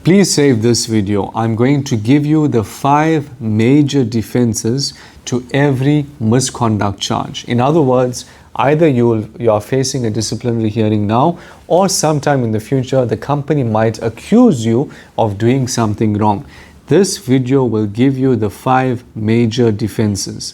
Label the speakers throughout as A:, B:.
A: Please save this video. I'm going to give you the 5 major defenses to every misconduct charge. In other words, either you are facing a disciplinary hearing now, or sometime in the future, the company might accuse you of doing something wrong. This video will give you the 5 major defenses.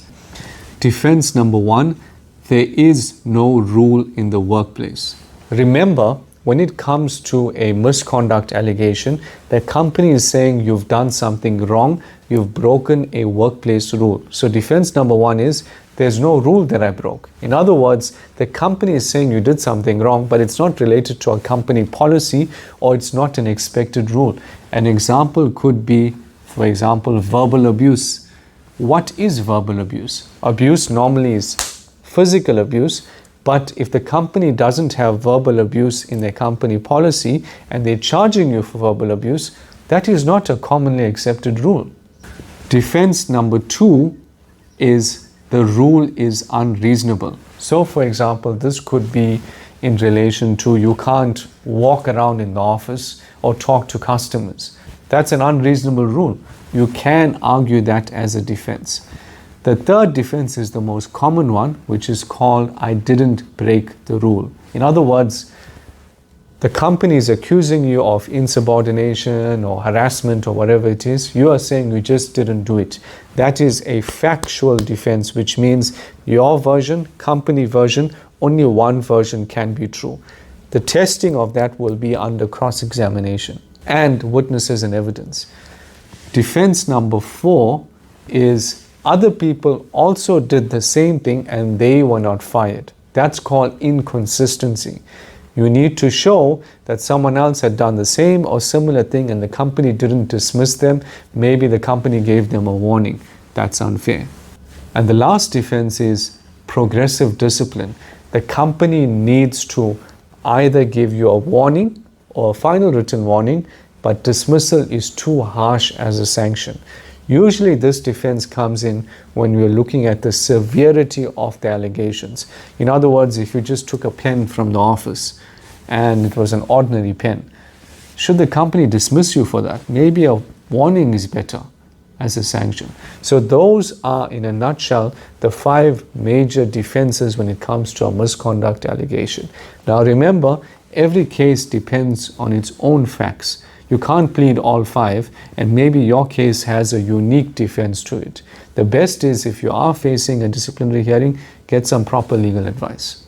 A: Defense number 1, there is no rule in the workplace. Remember, when it comes to a misconduct allegation, the company is saying you've done something wrong, you've broken a workplace rule. So defense number 1 is, there's no rule that I broke. In other words, the company is saying you did something wrong, but it's not related to a company policy, or it's not an expected rule. An example could be, for example, verbal abuse. What is verbal abuse? Abuse normally is physical abuse, but if the company doesn't have verbal abuse in their company policy and they're charging you for verbal abuse, that is not a commonly accepted rule. Defense number 2 is the rule is unreasonable. So for example, this could be in relation to you can't walk around in the office or talk to customers. That's an unreasonable rule. You can argue that as a defense. The third defense is the most common one, which is called I didn't break the rule. In other words, the company is accusing you of insubordination or harassment or whatever it is. You are saying you just didn't do it. That is a factual defense, which means your version, company version, only one version can be true. The testing of that will be under cross-examination and witnesses and evidence. Defense number 4 is other people also did the same thing and they were not fired. That's called inconsistency. You need to show that someone else had done the same or similar thing and the company didn't dismiss them. Maybe the company gave them a warning. That's unfair. And the last defense is progressive discipline. The company needs to either give you a warning or a final written warning, but dismissal is too harsh as a sanction. Usually this defense comes in when we're looking at the severity of the allegations. In other words, if you just took a pen from the office and it was an ordinary pen, should the company dismiss you for that? Maybe a warning is better as a sanction. So those are, in a nutshell, the 5 major defenses when it comes to a misconduct allegation. Now remember, every case depends on its own facts. You can't plead all 5, and maybe your case has a unique defense to it. The best is, if you are facing a disciplinary hearing, get some proper legal advice.